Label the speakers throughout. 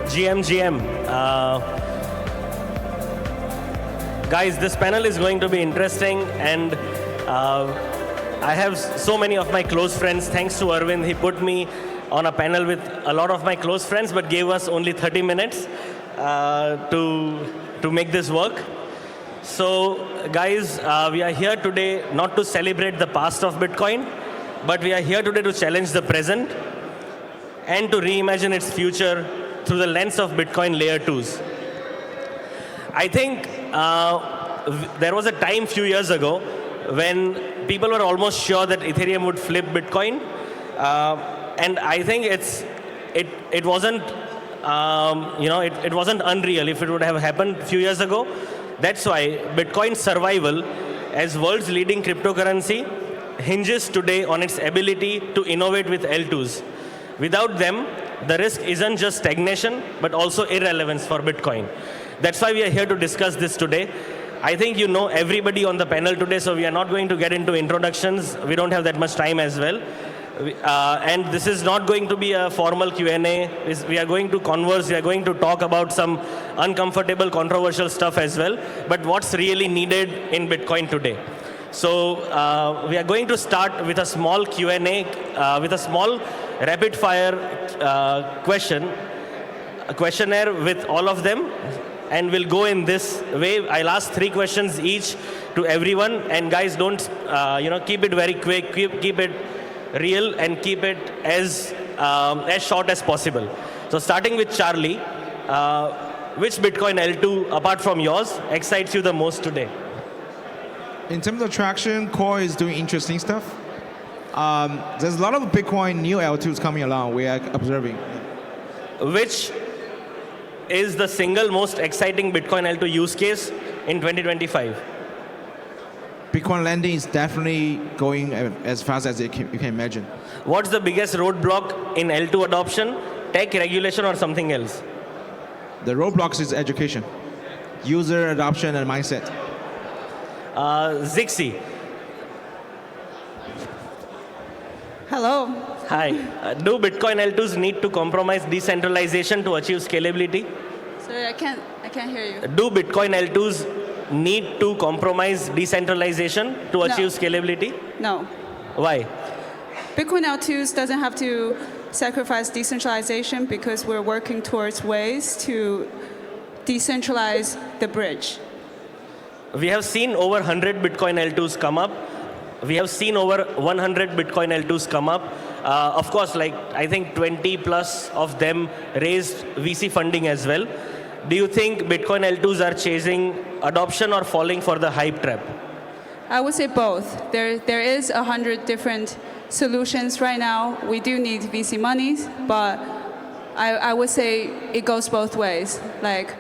Speaker 1: GM. Guys, this panel is going to be interesting, and I have so many of my close friends. Thanks to Arvind, he put me on a panel with a lot of my close friends, but gave us only 30 minutes to make this work. So, guys, we are here today not to celebrate the past of Bitcoin, but we are here today to challenge the present and to reimagine its future through the lens of Bitcoin Layer 2s. I think there was a time few years ago when people were almost sure that Ethereum would flip Bitcoin, and I think it wasn't it wasn't unreal if it would have happened a few years ago. That's why Bitcoin's survival as world's leading cryptocurrency hinges today on its ability to innovate with L2s. Without them, the risk isn't just stagnation, but also irrelevance for Bitcoin. That's why we are here to discuss this today. I think you know everybody on the panel today, so we are not going to get into introductions. We don't have that much time as well. And this is not going to be a formal Q&A. We are going to converse. We are going to talk about some uncomfortable, controversial stuff as well. But what's really needed in Bitcoin today? So we are going to start with a small Q&A, with a small rapid-fire questionnaire with all of them. And we'll go in this way. I'll ask 3 questions each to everyone. And guys, don't, keep it very quick. Keep it real and keep it as short as possible. So starting with Charlie, which Bitcoin L2, apart from yours, excites you the most today?
Speaker 2: In terms of traction, Core is doing interesting stuff. There's a lot of Bitcoin new L2s coming along. We are observing.
Speaker 1: Which is the single most exciting Bitcoin L2 use case in 2025?
Speaker 2: Bitcoin lending is definitely going as fast as you can imagine.
Speaker 1: What's the biggest roadblock in L2 adoption? Tech, regulation, or something else?
Speaker 2: The roadblocks is education, user adoption, and mindset.
Speaker 1: Zixi.
Speaker 3: Hello.
Speaker 1: Hi. Do Bitcoin L2s need to compromise decentralization to achieve scalability?
Speaker 3: Sorry, I can't hear you.
Speaker 1: Do Bitcoin L2s need to compromise decentralization to achieve scalability?
Speaker 3: No.
Speaker 1: Why?
Speaker 3: Bitcoin L2s doesn't have to sacrifice decentralization because we're working towards ways to decentralize the bridge.
Speaker 1: We have seen over 100 Bitcoin L2s come up. We have seen over 100 Bitcoin L2s come up. Of course, I think 20 plus of them raised VC funding as well. Do you think Bitcoin L2s are chasing adoption or falling for the hype trap?
Speaker 3: I would say both. There is 100 different solutions right now. We do need VC monies, but I would say it goes both ways. Like,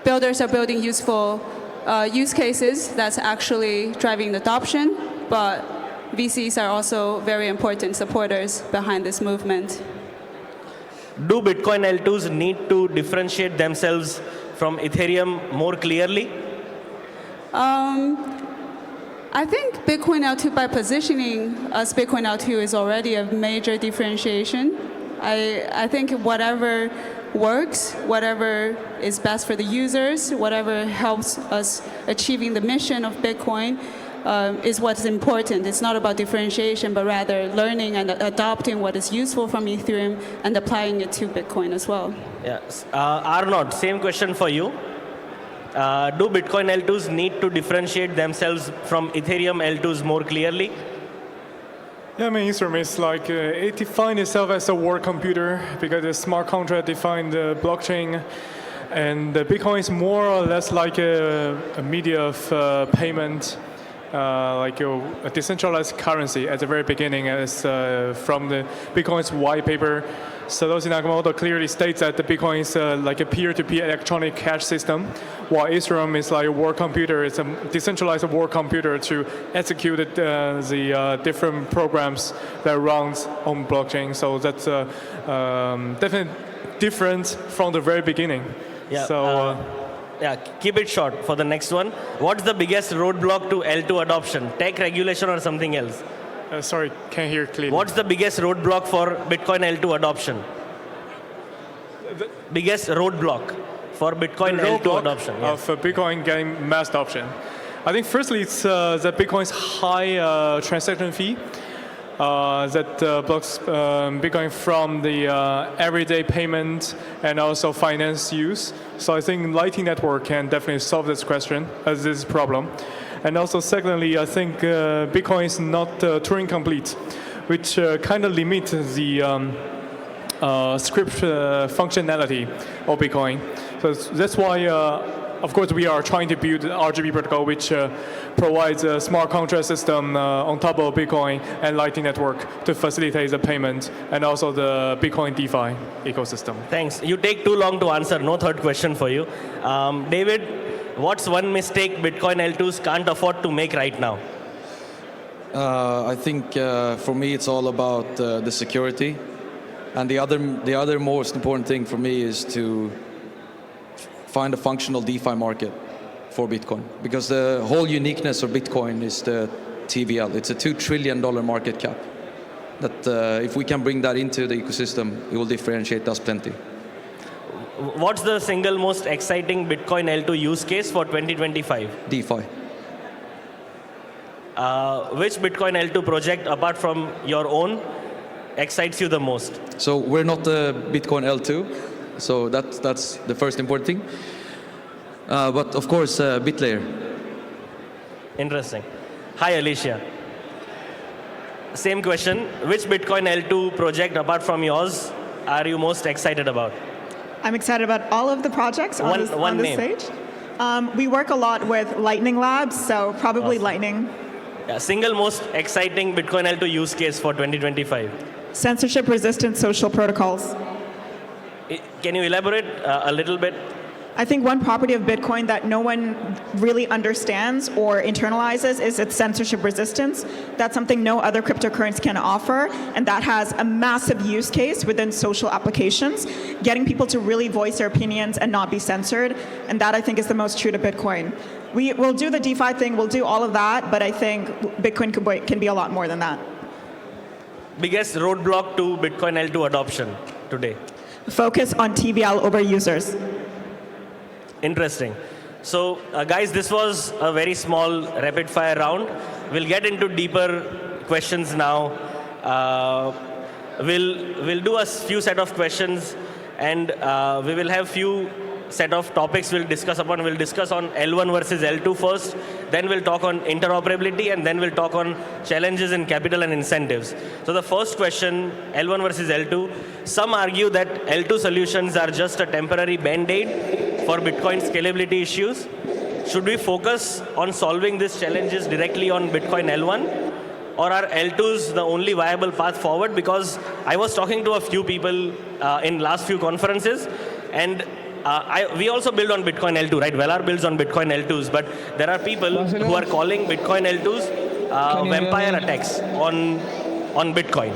Speaker 3: builders are building useful use cases that's actually driving adoption, but VCs are also very important supporters behind this movement.
Speaker 1: Do Bitcoin L2s need to differentiate themselves from Ethereum more clearly?
Speaker 3: I think Bitcoin L2, by positioning as Bitcoin L2, is already a major differentiation. I think whatever works, whatever is best for the users, whatever helps us achieving the mission of Bitcoin, is what's important. It's not about differentiation, but rather learning and adopting what is useful from Ethereum and applying it to Bitcoin as well.
Speaker 1: Yes. Arnold, same question for you. Do Bitcoin L2s need to differentiate themselves from Ethereum L2s more clearly?
Speaker 4: Yeah, I mean, Ethereum is like, it defined itself as a world computer because the smart contract defined the blockchain. And the Bitcoin is more or less like a media of payment, like a decentralized currency at the very beginning, as from the Bitcoin's white paper. Satoshi Nakamoto clearly states that the Bitcoin is like a peer-to-peer electronic cash system, while Ethereum is like a world computer. It's a decentralized world computer to execute the different programs that runs on blockchain. So that's definitely different from the very beginning.
Speaker 1: Yeah.
Speaker 4: So.
Speaker 1: Yeah, keep it short for the next one. What's the biggest roadblock to L2 adoption? Tech, regulation, or something else?
Speaker 4: Sorry, can't hear clearly.
Speaker 1: What's the biggest roadblock for Bitcoin L2 adoption? biggest roadblock for Bitcoin L2
Speaker 4: roadblock
Speaker 1: adoption. Yeah.
Speaker 4: of Bitcoin getting mass adoption. I think firstly it's that Bitcoin's high transaction fee that blocks Bitcoin from the everyday payment and also finance use. So I think Lightning Network can definitely solve this question, this problem. And also secondly, I think Bitcoin is not Turing complete, which kind of limits the script functionality of Bitcoin. So that's why, of course, we are trying to build RGB protocol, which provides a smart contract system on top of Bitcoin and Lightning Network to facilitate the payment and also the Bitcoin DeFi ecosystem.
Speaker 1: Thanks. You take too long to answer. No third question for you. David, what's one mistake Bitcoin L2s can't afford to make right now?
Speaker 5: I think for me it's all about the security, and the other most important thing for me is to find a functional DeFi market for Bitcoin, because the whole uniqueness of Bitcoin is the TVL. It's a $2 trillion market cap. That if we can bring that into the ecosystem, it will differentiate us plenty.
Speaker 1: What's the single most exciting Bitcoin L2 use case for 2025?
Speaker 5: DeFi.
Speaker 1: Which Bitcoin L2 project, apart from your own, excites you the most?
Speaker 5: So we're not the Bitcoin L2, so that's the first important thing. But of course, BitLayer.
Speaker 1: Interesting. Hi, Alicia. Same question. Which Bitcoin L2 project, apart from yours, are you most excited about?
Speaker 6: I'm excited about all of the projects on this stage. We work a lot with Lightning Labs, so probably
Speaker 1: Awesome.
Speaker 6: Lightning.
Speaker 1: Yeah, single most exciting Bitcoin L2 use case for 2025.
Speaker 6: Censorship-resistant social protocols.
Speaker 1: Can you elaborate a little bit?
Speaker 6: I think one property of Bitcoin that no one really understands or internalizes is its censorship resistance. That's something no other cryptocurrency can offer, and that has a massive use case within social applications, getting people to really voice their opinions and not be censored, and that I think is the most true to Bitcoin. We'll do the DeFi thing, we'll do all of that, but I think Bitcoin can be a lot more than that.
Speaker 1: Biggest roadblock to Bitcoin L2 adoption today?
Speaker 6: Focus on TVL over users.
Speaker 1: Interesting. So, guys, this was a very small rapid fire round. We'll get into deeper questions now. We'll do a few set of questions, and we will have few set of topics we'll discuss upon. We'll discuss on L1 versus L2 first, then we'll talk on interoperability, and then we'll talk on challenges in capital and incentives. So the first question, L1 versus L2, some argue that L2 solutions are just a temporary band-aid for Bitcoin scalability issues. Should we focus on solving these challenges directly on Bitcoin L1? Or are L2s the only viable path forward? Because I was talking to a few people in last few conferences, and we also build on Bitcoin L2, right? Velar builds on Bitcoin L2s, but there are people who are calling Bitcoin L2s vampire attacks on Bitcoin.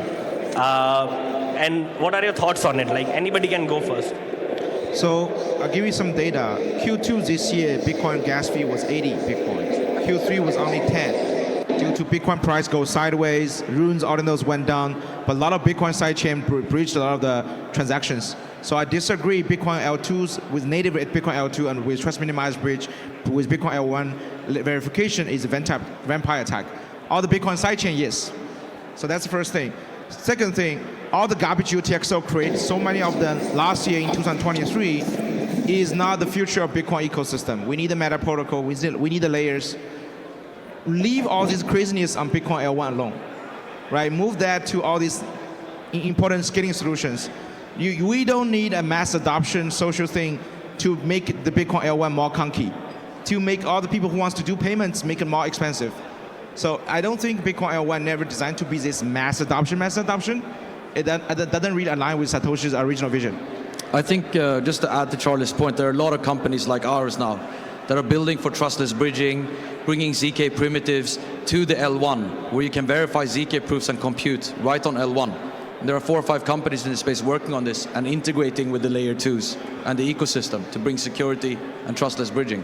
Speaker 1: And what are your thoughts on it? Like, anybody can go first.
Speaker 2: So I'll give you some data. Q2 this year, Bitcoin gas fee was 80 Bitcoin. Q3 was only 10. Due to Bitcoin price go sideways, Rune's ordinals went down, but a lot of Bitcoin sidechain breached a lot of the transactions. So I disagree Bitcoin L2s with native Bitcoin L2 and with trust minimized bridge with Bitcoin L1 verification is a vampire attack. All the Bitcoin sidechain, yes. So that's the first thing. Second thing, all the garbage UTXO created, so many of them last year in 2023, is not the future of Bitcoin ecosystem. We need a meta protocol, we need the layers. Leave all this craziness on Bitcoin L1 alone, right? Move that to all these important scaling solutions. We don't need a mass adoption social thing to make the Bitcoin L1 more clunky, to make all the people who wants to do payments make it more expensive. So I don't think Bitcoin L1 never designed to be this mass adoption. It doesn't really align with Satoshi's original vision.
Speaker 5: I think just to add to Charlie's point, there are a lot of companies like ours now that are building for trustless bridging, bringing ZK primitives to the L1, where you can verify ZK proofs and compute right on L1. And there are 4 or 5 companies in the space working on this and integrating with the layer 2s and the ecosystem to bring security and trustless bridging.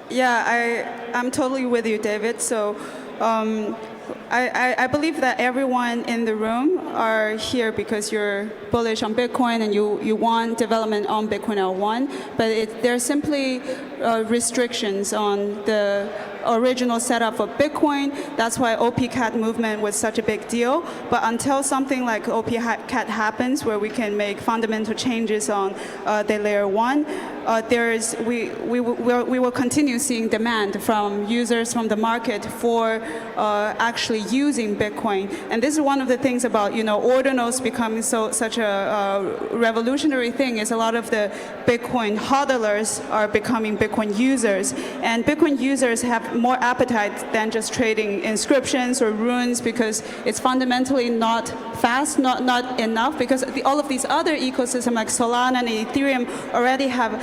Speaker 3: Yeah, I'm totally with you, David. So I believe that everyone in the room are here because you're bullish on Bitcoin and you want development on Bitcoin L1, but there are simply restrictions on the original setup of Bitcoin. That's why OPCAT movement was such a big deal. But until something like OPCAT happens, where we can make fundamental changes on the layer 1, we will continue seeing demand from users from the market for actually using Bitcoin. And this is one of the things about ordinals becoming such a revolutionary thing. Is a lot of the Bitcoin hodlers are becoming Bitcoin users, and Bitcoin users have more appetite than just trading inscriptions or runes, because it's fundamentally not fast, not enough, because all of these other ecosystems like Solana and Ethereum already have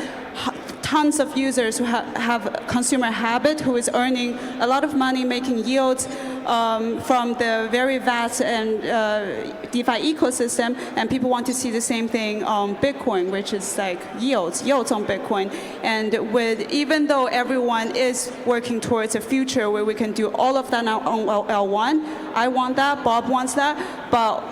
Speaker 3: tons of users who have consumer habit, who is earning a lot of money, making yields from the very vast and DeFi ecosystem, and people want to see the same thing on Bitcoin, which is like yields on Bitcoin. And even though everyone is working towards a future where we can do all of that now on L1, I want that, Bob wants that, but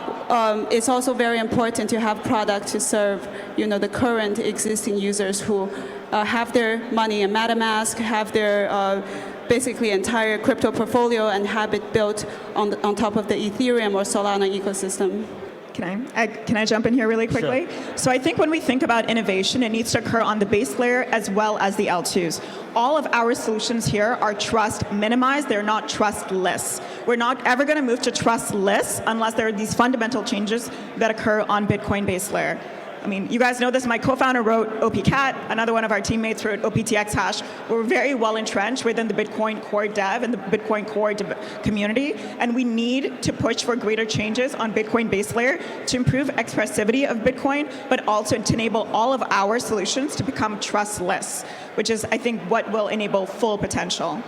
Speaker 3: it's also very important to have product to serve the current existing users who have their money in MetaMask, have their basically entire crypto portfolio and have it built on top of the Ethereum or Solana ecosystem.
Speaker 6: Can I jump in here really quickly?
Speaker 1: Sure.
Speaker 6: So I think when we think about innovation, it needs to occur on the base layer as well as the L2s. All of our solutions here are trust minimized. They're not trustless. We're not ever going to move to trustless unless there are these fundamental changes that occur on Bitcoin base layer. I mean, you guys know this. My co-founder wrote OPCAT. Another one of our teammates wrote OPTX hash. We're very well entrenched within the Bitcoin core dev and the Bitcoin core community, and we need to push for greater changes on Bitcoin base layer to improve expressivity of Bitcoin, but also to enable all of our solutions to become trustless, which is, I think, what will enable full potential.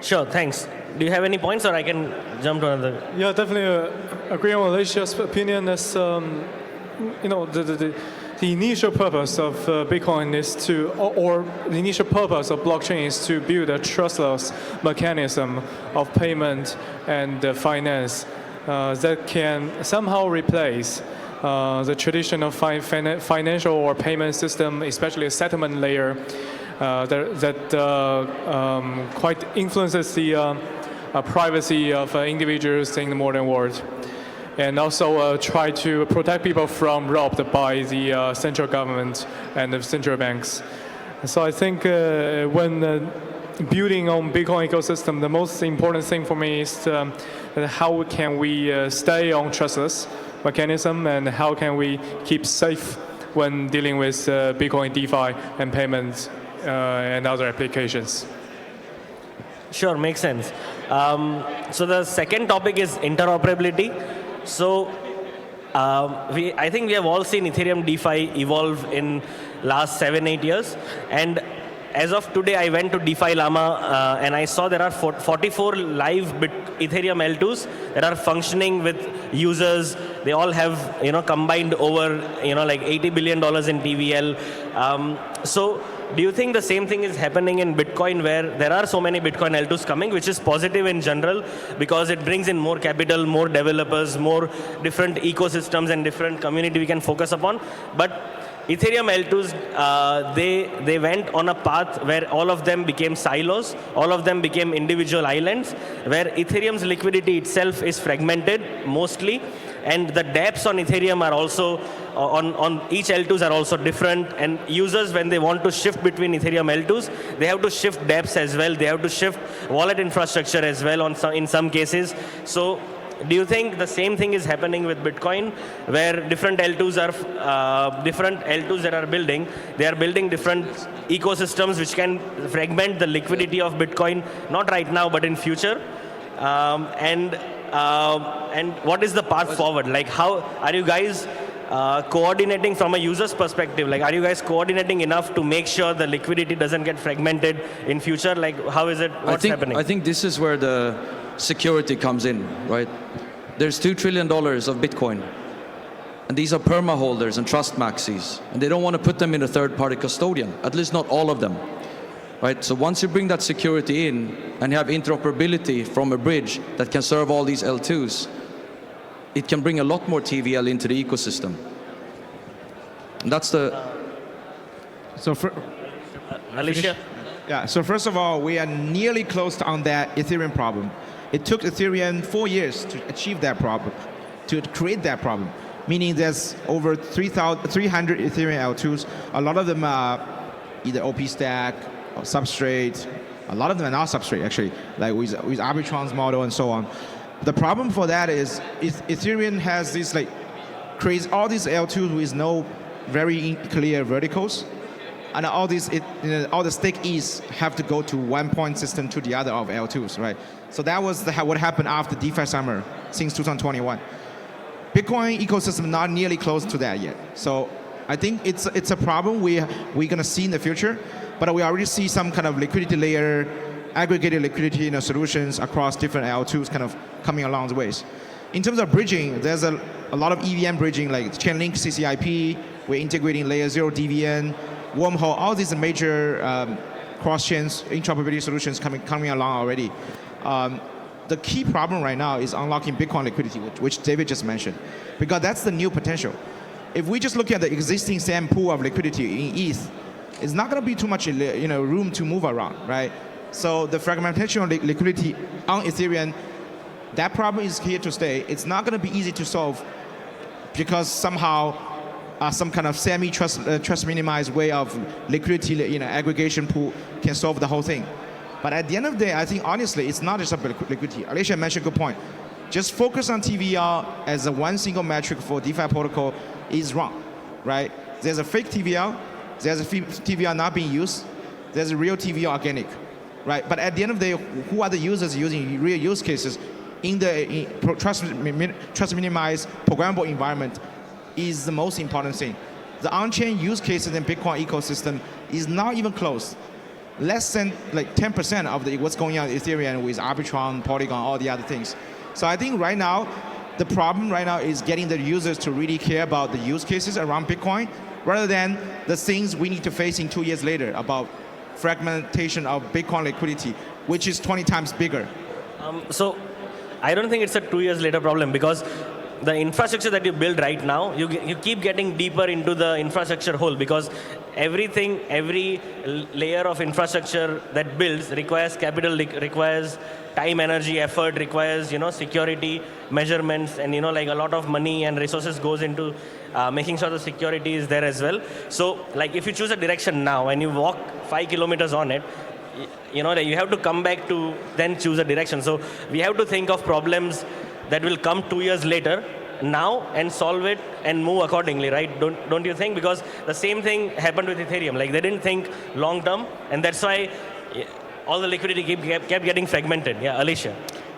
Speaker 1: Sure, thanks. Do you have any points, or I can jump to another?
Speaker 4: Yeah, definitely agree on Alicia's opinion. As the initial purpose of Bitcoin is to, or the initial purpose of blockchain is to build a trustless mechanism of payment and finance that can somehow replace the traditional financial or payment system, especially a settlement layer that quite influences the privacy of individuals in the modern world, and also try to protect people from robbed by the central government and the central banks. So I think when building on Bitcoin ecosystem, the most important thing for me is how can we stay on trustless mechanism, and how can we keep safe when dealing with Bitcoin DeFi and payments and other applications.
Speaker 1: Sure, makes sense. So the second topic is interoperability. So I think we have all seen Ethereum DeFi evolve in last 7-8 years. And as of today, I went to DeFi Llama and I saw there are 44 live Ethereum L2s that are functioning with users. They all have combined over like $80 billion in TVL. So do you think the same thing is happening in Bitcoin, where there are so many Bitcoin L2s coming, which is positive in general because it brings in more capital, more developers, more different ecosystems and different community we can focus upon? But Ethereum L2s, they went on a path where all of them became silos, all of them became individual islands, where Ethereum's liquidity itself is fragmented mostly, and the dApps on Ethereum are also, on each L2s are also different, and users, when they want to shift between Ethereum L2s, they have to shift dApps as well, they have to shift wallet infrastructure as well in some cases. So do you think the same thing is happening with Bitcoin, where different L2s that are building, they are building different ecosystems which can fragment the liquidity of Bitcoin, not right now, but in future? And what is the path forward? Like, how are you guys coordinating from a user's perspective? Like, are you guys coordinating enough to make sure the liquidity doesn't get fragmented in future? Like, how is it? What's happening?
Speaker 5: I think this is where the security comes in, right? There's $2 trillion of Bitcoin, and these are perma holders and trust maxis, and they don't want to put them in a third-party custodian, at least not all of them. right? So once you bring that security in and you have interoperability from a bridge that can serve all these L2s, it can bring a lot more TVL into the ecosystem. And that's the...
Speaker 2: So for,
Speaker 1: Alicia?
Speaker 2: yeah, so first of all, we are nearly close on that Ethereum problem. It took Ethereum 4 years to achieve that problem, to create that problem. Meaning there's over 300 Ethereum L2s. A lot of them are either OP stack or substrate. A lot of them are not substrate actually, like with Arbitron's model and so on. The problem for that is Ethereum has this like creates all these L2s with no very clear verticals. And all these, all the stakees have to go to one point system to the other of L2s, right? So that was what happened after DeFi summer since 2021. Bitcoin ecosystem not nearly close to that yet. So I think it's a problem we're gonna see in the future, but we already see some kind of liquidity layer, aggregated liquidity solutions across different L2s kind of coming along the ways. In terms of bridging, there's a lot of EVM bridging like Chainlink CCIP, we're integrating layer 0 DVN, Wormhole, all these major cross-chains interoperability solutions coming along already. The key problem right now is unlocking Bitcoin liquidity, which David just mentioned, because that's the new potential. If we just look at the existing same pool of liquidity in ETH, it's not going to be too much room to move around, right? So the fragmentation of liquidity on Ethereum, that problem is here to stay. It's not going to be easy to solve because somehow some kind of trust minimized way of liquidity aggregation pool can solve the whole thing. But at the end of the day, I think honestly, it's not just about liquidity. Alicia mentioned a good point. Just focus on TVL as a one single metric for DeFi protocol is wrong, right? There's a fake TVL, there's a TVL not being used, there's a real TVL organic, right? But at the end of the day, who are the users using real use cases in the trust minimized programmable environment is the most important thing. The on-chain use cases in Bitcoin ecosystem is not even close. Less than like 10% of what's going on in Ethereum with Arbitron, Polygon, all the other things. So I think right now, the problem right now is getting the users to really care about the use cases around Bitcoin, rather than the things we need to face in 2 years later about fragmentation of Bitcoin liquidity, which is 20 times bigger.
Speaker 1: So I don't think it's a 2 years later problem, because the infrastructure that you build right now, you keep getting deeper into the infrastructure hole, because every layer of infrastructure that builds requires capital, requires time, energy, effort, requires security measurements, and like a lot of money and resources goes into making sure the security is there as well. So like if you choose a direction now and you walk 5 kilometers on it, you have to come back to then choose a direction. So we have to think of problems that will come 2 years later now and solve it and move accordingly, right? Don't you think? Because the same thing happened with Ethereum. Like they didn't think long term, and that's why all the liquidity kept getting fragmented. Yeah, Alicia.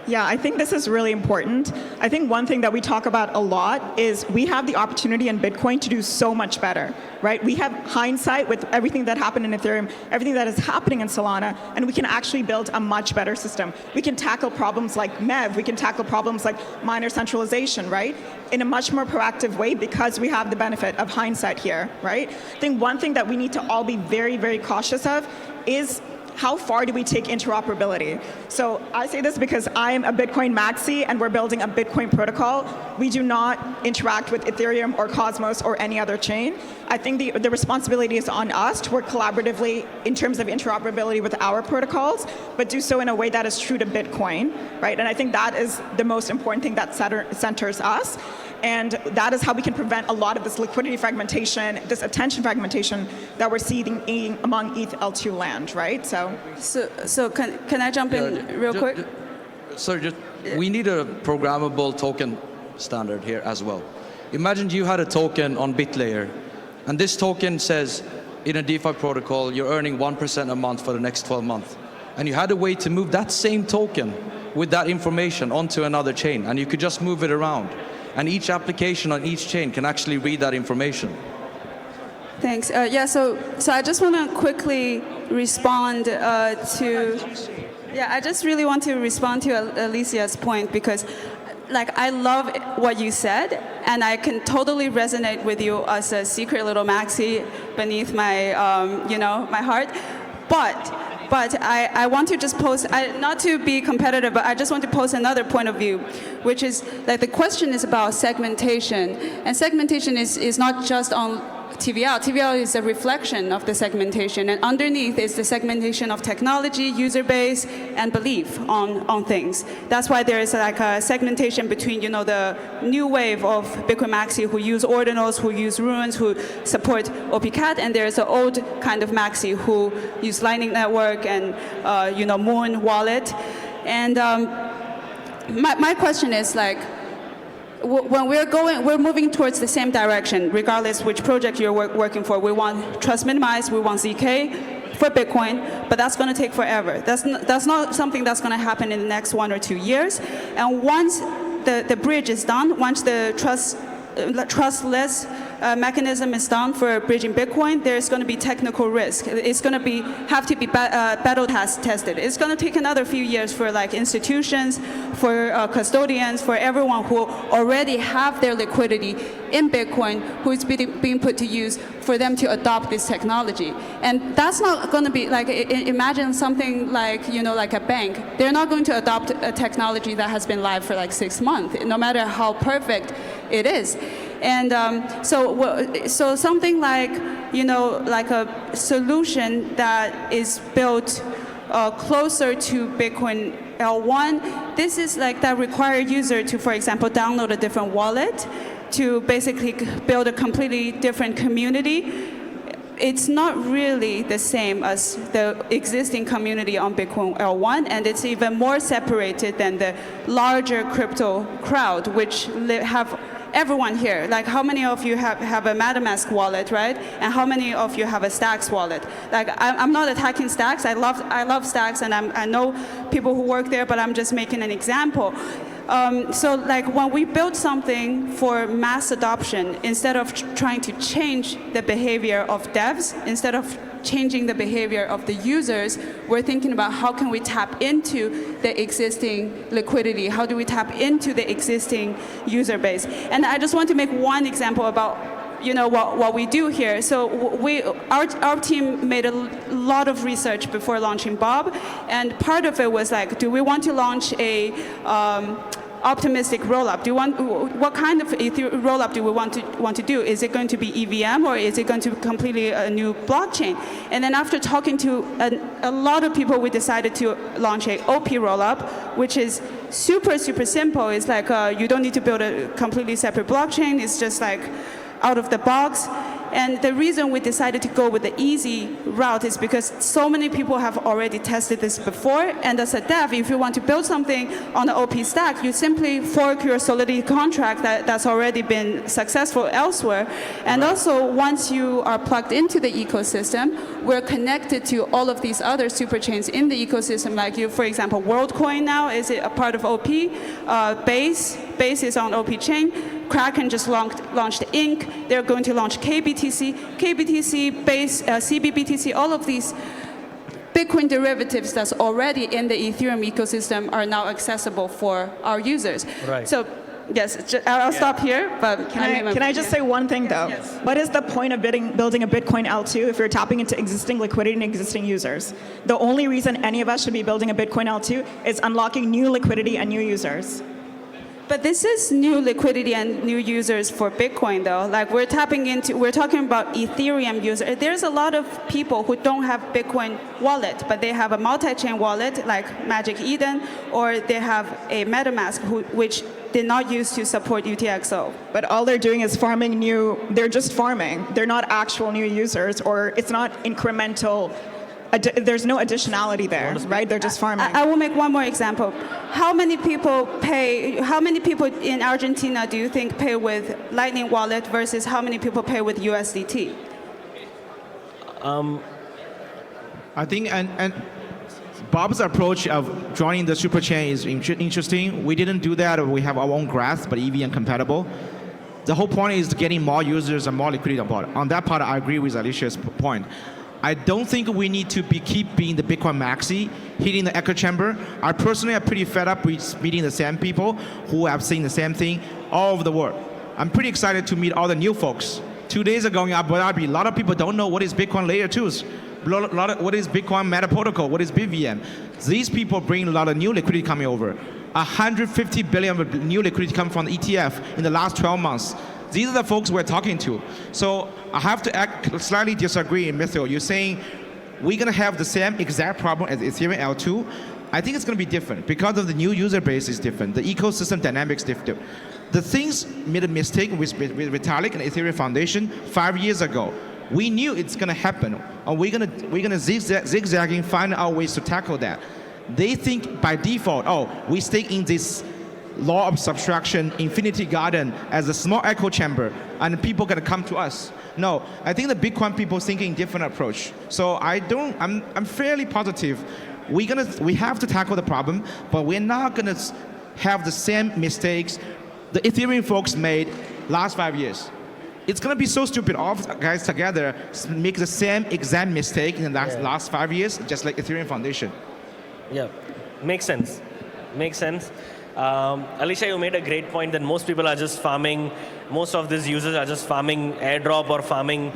Speaker 6: Yeah, I think this is really important. I think one thing that we talk about a lot is we have the opportunity in Bitcoin to do so much better, right? We have hindsight with everything that happened in Ethereum, everything that is happening in Solana, and we can actually build a much better system. We can tackle problems like MEV, we can tackle problems like miner centralization, right? In a much more proactive way because we have the benefit of hindsight here, right? I think one thing that we need to all be very, very cautious of is how far do we take interoperability? So I say this because I'm a Bitcoin maxi and we're building a Bitcoin protocol. We do not interact with Ethereum or Cosmos or any other chain. I think the responsibility is on us to work collaboratively in terms of interoperability with our protocols, but do so in a way that is true to Bitcoin, right? And I think that is the most important thing that centers us. And that is how we can prevent a lot of this liquidity fragmentation, this attention fragmentation that we're seeing among ETH L2 land, right?
Speaker 3: So can I jump in real quick?
Speaker 5: Sorry, we need a programmable token standard here as well. Imagine you had a token on BitLayer, and this token says in a DeFi protocol, you're earning 1% a month for the next 12 months. And you had a way to move that same token with that information onto another chain, and you could just move it around. And each application on each chain can actually read that information.
Speaker 3: Thanks. So I just want to quickly respond I just really want to respond to Alicia's point, because I love what you said, and I can totally resonate with you as a secret little maxi beneath my, my heart. But But I want to just pose, not to be competitive, but I just want to pose another point of view, which is that the question is about segmentation. And segmentation is not just on TVL. TVL is a reflection of the segmentation, and underneath is the segmentation of technology, user base, and belief on things. That's why there is like a segmentation between, you know, the new wave of Bitcoin Maxi who use ordinals, who use runes, who support OPCAT, and there's an old kind of Maxi who use Lightning Network and you know, Moon Wallet. And my question is like, when we're moving towards the same direction, regardless which project you're working for. We want trust minimized, we want ZK for Bitcoin, but that's going to take forever. That's not something that's going to happen in the next 1 or 2 years. And once the bridge is done, once the trustless mechanism is done for bridging Bitcoin, there's going to be technical risk. It's going to have to be battle tested. It's going to take another few years for like institutions, for custodians, for everyone who already have their liquidity in Bitcoin, who is being put to use, for them to adopt this technology. And that's not going to be like, imagine something like, you know, like a bank. They're not going to adopt a technology that has been live for like 6 months, no matter how perfect it is. And so something like, you know, like a solution that is built closer to Bitcoin L1, this is like that require user to, for example, download a different wallet to basically build a completely different community. It's not really the same as the existing community on Bitcoin L1, and it's even more separated than the larger crypto crowd, which have everyone here. Like, how many of you have a MetaMask wallet, right? And how many of you have a Stacks wallet? Like, I'm not attacking Stacks. I love Stacks, and I know people who work there, but I'm just making an example. So like when we build something for mass adoption, instead of trying to change the behavior of devs, instead of changing the behavior of the users, we're thinking about how can we tap into the existing liquidity? How do we tap into the existing user base? And I just want to make one example about, you know, what we do here. So our team made a lot of research before launching Bob, and part of it was like, do we want to launch a optimistic rollup? What kind of rollup do we want to do? Is it going to be EVM, or is it going to be completely a new blockchain? And then after talking to a lot of people, we decided to launch a OP rollup, which is super simple. It's like you don't need to build a completely separate blockchain. It's just like out of the box. And the reason we decided to go with the easy route is because so many people have already tested this before. And as a dev, if you want to build something on the OP stack, you simply fork your Solidity contract that's already been successful elsewhere. And also, once you are plugged into the ecosystem, we're connected to all of these other superchains in the ecosystem. Like you, for example, WorldCoin now is a part of OP. Base is on OP chain. Kraken just launched Inc. They're going to launch KBTC, Base, CBBTC, all of these Bitcoin derivatives that's already in the Ethereum ecosystem are now accessible for our users.
Speaker 1: Right.
Speaker 3: So, yes, I'll stop here, but
Speaker 6: Can I just say one thing, though?
Speaker 3: Yes.
Speaker 6: What is the point of building a Bitcoin L2 if you're tapping into existing liquidity and existing users? The only reason any of us should be building a Bitcoin L2 is unlocking new liquidity and new users.
Speaker 3: But this is new liquidity and new users for Bitcoin, though. Like we're talking about Ethereum users. There's a lot of people who don't have Bitcoin wallet, but they have a multi-chain wallet like Magic Eden, or they have a MetaMask which did not use to support UTXO.
Speaker 6: But all they're doing is they're just farming. They're not actual new users, or it's not incremental. There's no additionality there, right? They're just farming.
Speaker 3: I will make one more example. How many people in Argentina do you think pay with Lightning Wallet versus how many people pay with USDT?
Speaker 2: I think, and Bob's approach of joining the superchain is interesting. We didn't do that. We have our own graph, but EVM compatible. The whole point is getting more users and more liquidity on board. On that part, I agree with Alicia's point. I don't think we need to keep being the Bitcoin Maxi, hitting the echo chamber. I personally am pretty fed up with meeting the same people who have seen the same thing all over the world. I'm pretty excited to meet all the new folks. 2 days ago in Abu Dhabi, a lot of people don't know what is Bitcoin layer 2s. what is Bitcoin Meta Protocol? What is BVM? These people bring a lot of new liquidity coming over. 150 billion of new liquidity coming from the ETF in the last 12 months. These are the folks we're talking to. So I have to slightly disagree, Mithil. You're saying we're going to have the same exact problem as Ethereum L2. I think it's going to be different because of the new user base is different. The ecosystem dynamics different. The things made a mistake with Vitalik and Ethereum Foundation 5 years ago. We knew it's going to happen, and we're going to zigzagging find our ways to tackle that. They think by default, oh, we stay in this law of subtraction, infinity garden as a small echo chamber, and people going to come to us. No, I think the Bitcoin people thinking different approach. So I'm fairly positive. We have to tackle the problem, but we're not going to have the same mistakes the Ethereum folks made last 5 years. It's going to be so stupid. All guys together make the same exact mistake in the last 5 years, just like Ethereum Foundation.
Speaker 1: Yeah, makes sense. Makes sense. Alicia, you made a great point that most people are just farming, most of these users are just farming airdrop or farming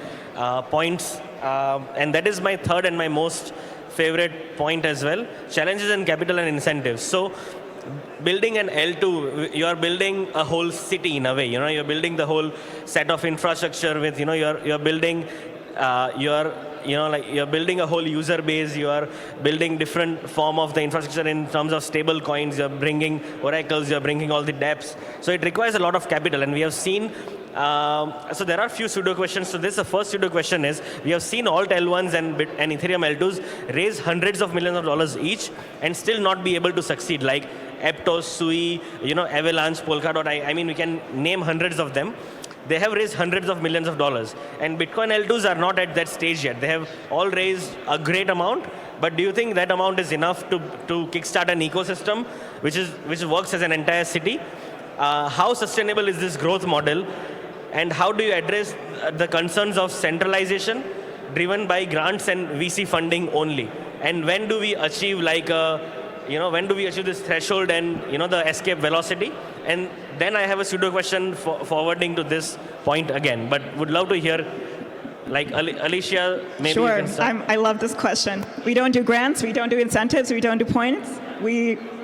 Speaker 1: points. And that is my third and my most favorite point as well. Challenges in capital and incentives. So building an L2, you are building a whole city in a way. You're building the whole set of infrastructure with, you're building you're building a whole user base, you are building different form of the infrastructure in terms of stable coins, you're bringing oracles, you're bringing all the dApps. So it requires a lot of capital, and we have seen, so there are a few pseudo questions. So the first pseudo question is, we have seen Alt L1s and Ethereum L2s raise hundreds of millions of dollars each and still not be able to succeed, like Aptos, Sui, Avalanche, Polkadot, I mean, we can name hundreds of them. They have raised hundreds of millions of dollars. And Bitcoin L2s are not at that stage yet. They have all raised a great amount, but do you think that amount is enough to kickstart an ecosystem which works as an entire city? How sustainable is this growth model? And how do you address the concerns of centralization driven by grants and VC funding only? And when do we achieve when do we achieve this threshold and the escape velocity? And then I have a pseudo question forwarding to this point again, but would love to hear, like Alicia, maybe
Speaker 6: Sure,
Speaker 1: you can start.
Speaker 6: I love this question. We don't do grants, we don't do incentives, we don't do points.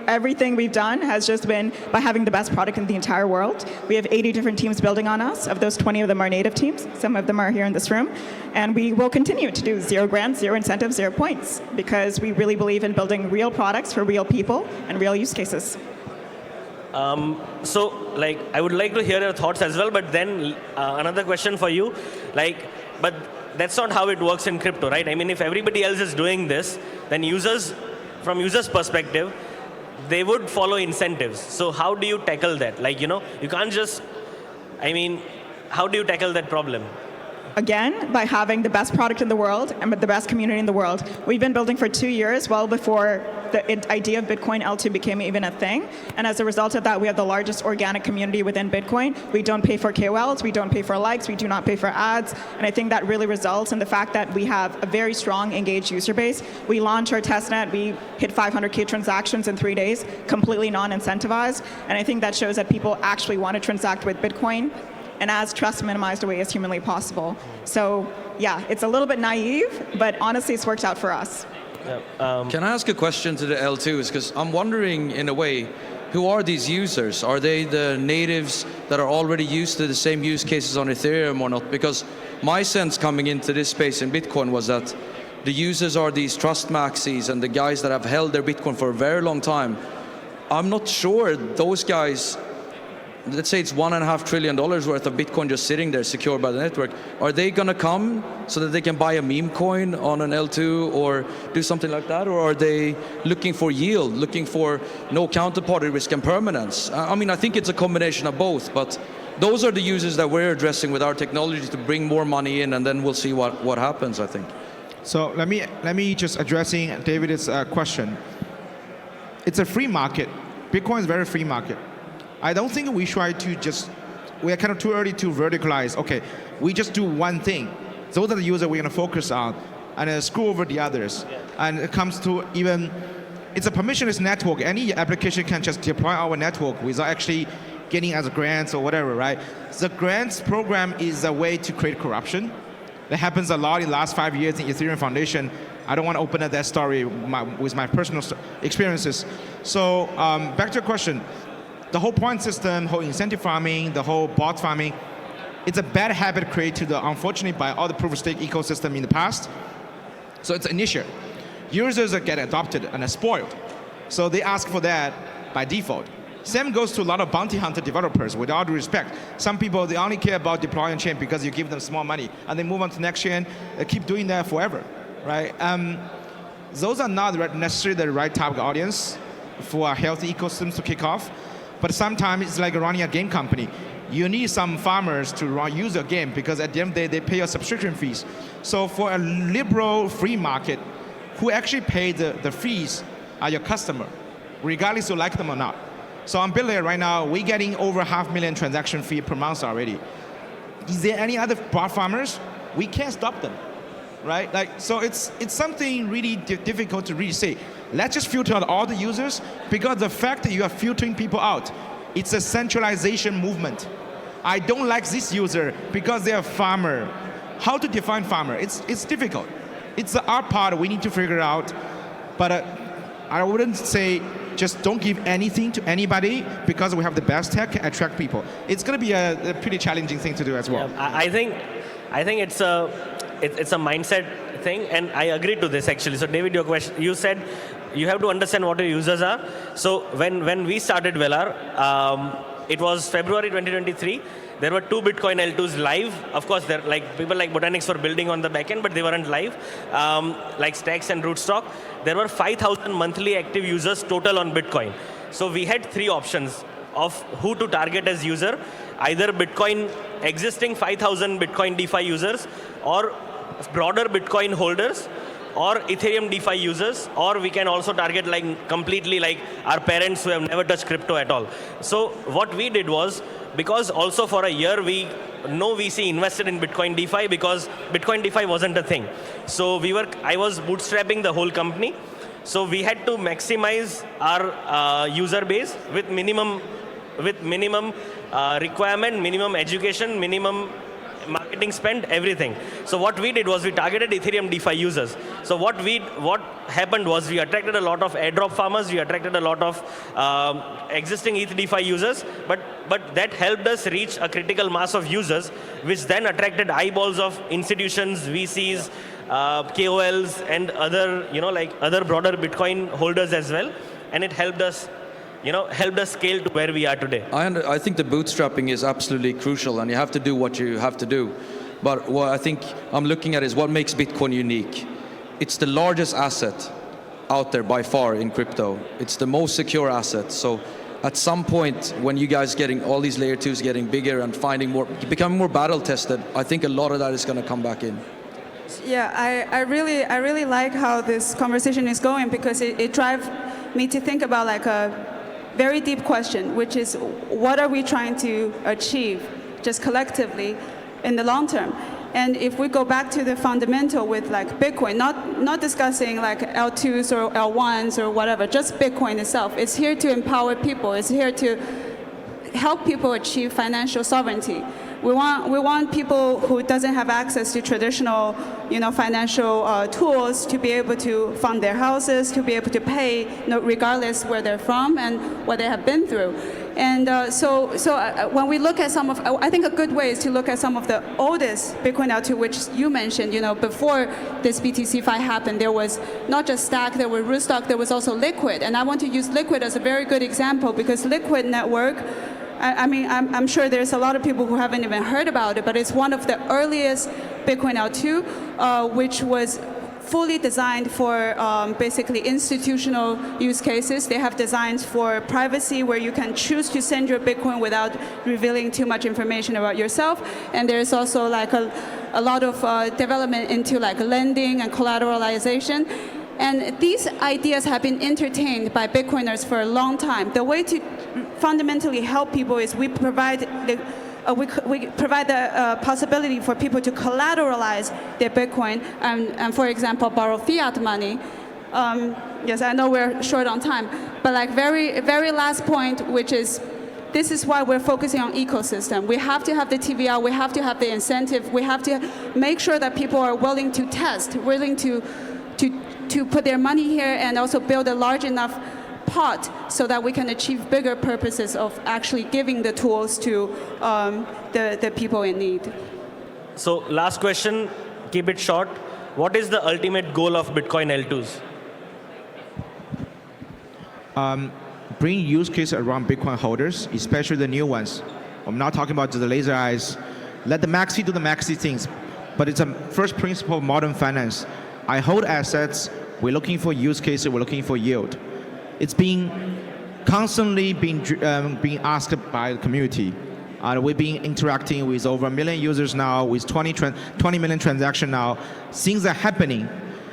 Speaker 6: Everything we've done has just been by having the best product in the entire world. We have 80 different teams building on us. Of those, 20 of them are native teams. Some of them are here in this room. And we will continue to do 0 grants, 0 incentives, 0 points, because we really believe in building real products for real people and real use cases.
Speaker 1: So, I would like to hear your thoughts as well, but then another question for you, but that's not how it works in crypto, right? I mean, if everybody else is doing this, then from users' perspective, they would follow incentives. So how do you tackle that? You can't just, how do you tackle that problem?
Speaker 6: Again, by having the best product in the world and the best community in the world. We've been building for 2 years, well before the idea of Bitcoin L2 became even a thing. And as a result of that, we have the largest organic community within Bitcoin. We don't pay for KOLs, we don't pay for likes, we do not pay for ads. And I think that really results in the fact that we have a very strong, engaged user base. We launched our testnet, we hit 500K transactions in 3 days, completely non-incentivized. And I think that shows that people actually want to transact with Bitcoin and as trust minimized away as humanly possible. So yeah, it's a little bit naive, but honestly, it's worked out for us.
Speaker 5: Can I ask a question to the L2s? Because I'm wondering, in a way, who are these users? Are they the natives that are already used to the same use cases on Ethereum or not? Because my sense coming into this space in Bitcoin was that the users are these trust maxis and the guys that have held their Bitcoin for a very long time. I'm not sure those guys, let's say it's $1.5 trillion worth of Bitcoin just sitting there secured by the network. Are they going to come so that they can buy a meme coin on an L2 or do something like that? Or are they looking for yield, looking for no counterparty risk and permanence? I think it's a combination of both, but those are the users that we're addressing with our technology to bring more money in, and then we'll see what happens, I think.
Speaker 2: So let me just addressing David's question. It's a free market. Bitcoin is a very free market. I don't think we try to we are kind of too early to verticalize. Okay, we just do one thing. Those are the users we're going to focus on and screw over the others. Yeah. And it comes to it's a permissionless network. Any application can just deploy our network without actually getting as grants or whatever, right? The grants program is a way to create corruption. That happens a lot in the last 5 years in Ethereum Foundation. I don't want to open up that story with my personal experiences. So back to your question. The whole point system, whole incentive farming, the whole bot farming, it's a bad habit created, unfortunately, by all the proof-of-stake ecosystem in the past. So it's initial. Users get adopted and are spoiled. So they ask for that by default. Same goes to a lot of bounty hunter developers, with all due respect. Some people, they only care about deploying chain because you give them small money, and they move on to the next chain, they keep doing that forever, right? Those are not necessarily the right target audience for healthy ecosystems to kick off. But sometimes it's like running a game company. You need some farmers to use your game because at the end of the day, they pay your subscription fees. So for a liberal free market, who actually pay the fees are your customer, regardless you like them or not. So on Bitlayer right now, we're getting over 500,000 transaction fee per month already. Is there any other bot farmers? We can't stop them, right? Like, so it's something really difficult to really say. Let's just filter out all the users, because the fact that you are filtering people out, it's a centralization movement. I don't like this user because they're a farmer. How to define farmer? It's difficult. It's the art part we need to figure out. But I wouldn't say just don't give anything to anybody because we have the best tech to attract people. It's going to be a pretty challenging thing to do as well.
Speaker 1: Yeah, I think it's a mindset thing, and I agree to this actually. So David, your question, you said you have to understand what your users are. So when we started Velar, it was February 2023. There were 2 Bitcoin L2s live. Of course, there like people like Botanics were building on the backend, but they weren't live. Like Stacks and Rootstock, there were 5,000 monthly active users total on Bitcoin. So we had 3 options of who to target as user: either Bitcoin existing 5,000 Bitcoin DeFi users, or broader Bitcoin holders, or Ethereum DeFi users, or we can also target like completely like our parents who have never touched crypto at all. So what we did was, because also for a year no VC invested in Bitcoin DeFi because Bitcoin DeFi wasn't a thing. So I was bootstrapping the whole company. So we had to maximize our user base with minimum requirement, minimum education, minimum marketing spend, everything. So what we did was we targeted Ethereum DeFi users. So what happened was we attracted a lot of airdrop farmers, we attracted a lot of existing ETH DeFi users, but that helped us reach a critical mass of users, which then attracted eyeballs of institutions, VCs, KOLs, and other broader Bitcoin holders as well, and it helped us scale to where we are today.
Speaker 5: I think the bootstrapping is absolutely crucial, and you have to do what you have to do. But what I think I'm looking at is what makes Bitcoin unique. It's the largest asset out there by far in crypto. It's the most secure asset. So at some point, when you guys getting all these layer 2s getting bigger and becoming more battle tested, I think a lot of that is going to come back in.
Speaker 3: Yeah, I really like how this conversation is going, because it drives me to think about like a very deep question, which is what are we trying to achieve just collectively in the long term? And if we go back to the fundamental with like Bitcoin, not discussing like L2s or L1s or whatever, just Bitcoin itself, it's here to empower people. It's here to help people achieve financial sovereignty. We want people who doesn't have access to traditional, financial tools to be able to fund their houses, to be able to pay, regardless where they're from and what they have been through. And so when we look at I think a good way is to look at some of the oldest Bitcoin L2, which you mentioned. Before this BTC5 happened, there was not just Stack, there was Rootstock, there was also Liquid. And I want to use Liquid as a very good example, because Liquid network, I'm sure there's a lot of people who haven't even heard about it, but it's one of the earliest Bitcoin L2, which was fully designed for basically institutional use cases. They have designs for privacy, where you can choose to send your Bitcoin without revealing too much information about yourself. And there's also like a lot of development into like lending and collateralization. And these ideas have been entertained by Bitcoiners for a long time. The way to fundamentally help people is we provide the possibility for people to collateralize their Bitcoin and for example, borrow fiat money. Yes, I know we're short on time, but like very, very last point, which is this is why we're focusing on ecosystem. We have to have the TVL, we have to have the incentive, we have to make sure that people are willing to test, willing to put their money here and also build a large enough pot so that we can achieve bigger purposes of actually giving the tools to the people in need.
Speaker 1: So last question, keep it short. What is the ultimate goal of Bitcoin L2s?
Speaker 2: Bring use cases around Bitcoin holders, especially the new ones. I'm not talking about the laser eyes. Let the maxi do the maxi things. But it's a first principle of modern finance. I hold assets, we're looking for use cases, we're looking for yield. It's constantly being asked by the community. We've been interacting with over 1 million users now, with 20 million transactions now. Things are happening.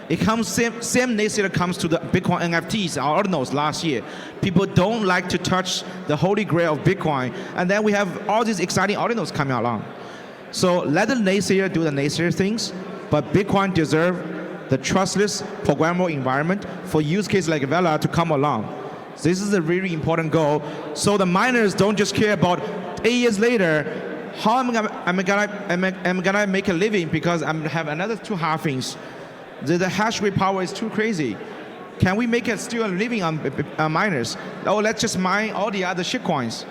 Speaker 2: It comes same naysayer comes to the Bitcoin NFTs, our ordinals last year. People don't like to touch the holy grail of Bitcoin, and then we have all these exciting ordinals coming along. So let the naysayer do the naysayer things, but Bitcoin deserves the trustless programmable environment for use cases like Vela to come along. This is a really important goal. So the miners don't just care about 8 years later, how am I gonna make a living because I have another 2 halvings. The hash rate power is too crazy. Can we make it still a living on miners? Oh, let's just mine all the other shitcoins.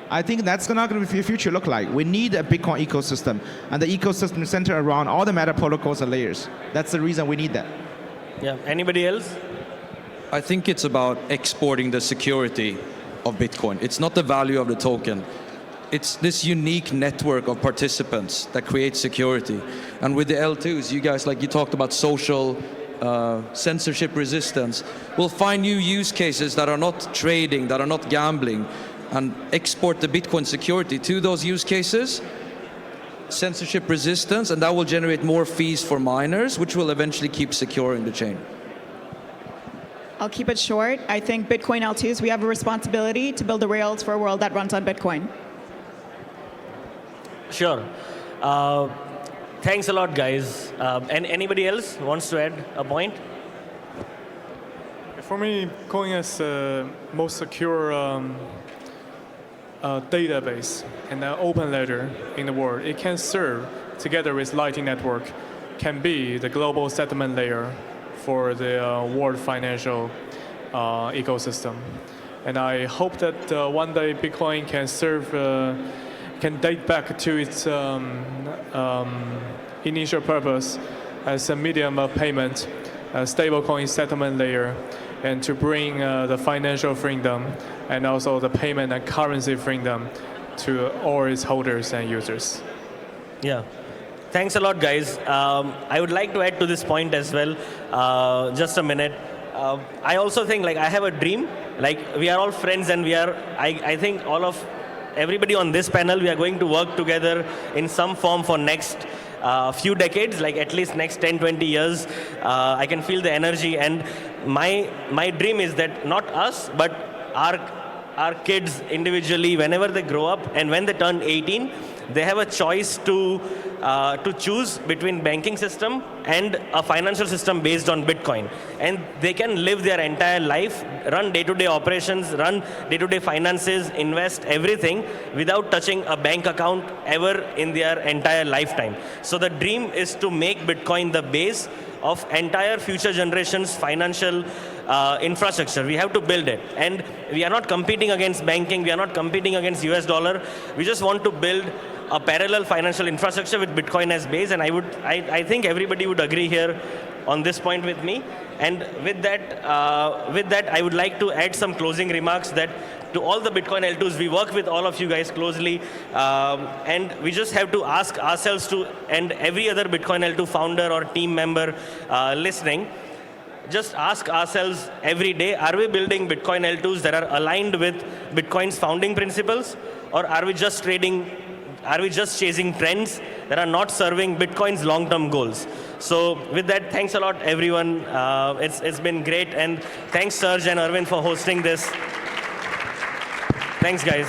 Speaker 2: I think that's not going to be the future look like. We need a Bitcoin ecosystem, and the ecosystem centered around all the meta protocols and layers. That's the reason we need that.
Speaker 1: Yeah. Anybody else?
Speaker 5: I think it's about exporting the security of Bitcoin. It's not the value of the token. It's this unique network of participants that creates security. And with the L2s, you guys, like you talked about social censorship resistance, we'll find new use cases that are not trading, that are not gambling, and export the Bitcoin security to those use cases, censorship resistance, and that will generate more fees for miners, which will eventually keep securing the chain.
Speaker 6: I'll keep it short. I think Bitcoin L2s, we have a responsibility to build the rails for a world that runs on Bitcoin.
Speaker 1: Sure. Thanks a lot, guys. And anybody else wants to add a point?
Speaker 4: For me, Bitcoin is the most secure database and an open ledger in the world. It can serve, together with Lightning Network, can be the global settlement layer for the world financial ecosystem. And I hope that one day Bitcoin can serve, can date back to its initial purpose as a medium of payment, a stablecoin settlement layer, and to bring the financial freedom and also the payment and currency freedom to all its holders and users.
Speaker 1: Yeah. Thanks a lot, guys. I would like to add to this point as well, just a minute. I also think, like, I have a dream. Like, we are all friends, and I think everybody on this panel, we are going to work together in some form for next few decades, like at least next 10, 20 years. I can feel the energy, and my dream is that not us, but our kids individually, whenever they grow up and when they turn 18, they have a choice to choose between banking system and a financial system based on Bitcoin. And they can live their entire life, run day-to-day operations, run day-to-day finances, invest everything without touching a bank account ever in their entire lifetime. So the dream is to make Bitcoin the base of entire future generations' financial infrastructure. We have to build it. And we are not competing against banking. We are not competing against US dollar. We just want to build a parallel financial infrastructure with Bitcoin as base. And I think everybody would agree here on this point with me. And with that, I would like to add some closing remarks that to all the Bitcoin L2s, we work with all of you guys closely, and we just have to ask ourselves to, and every other Bitcoin L2 founder or team member listening, just ask ourselves every day, are we building Bitcoin L2s that are aligned with Bitcoin's founding principles, or are we just chasing trends that are not serving Bitcoin's long-term goals? So with that, thanks a lot, everyone. It's been great, and thanks, Serge and Arvind, for hosting this. Thanks, guys.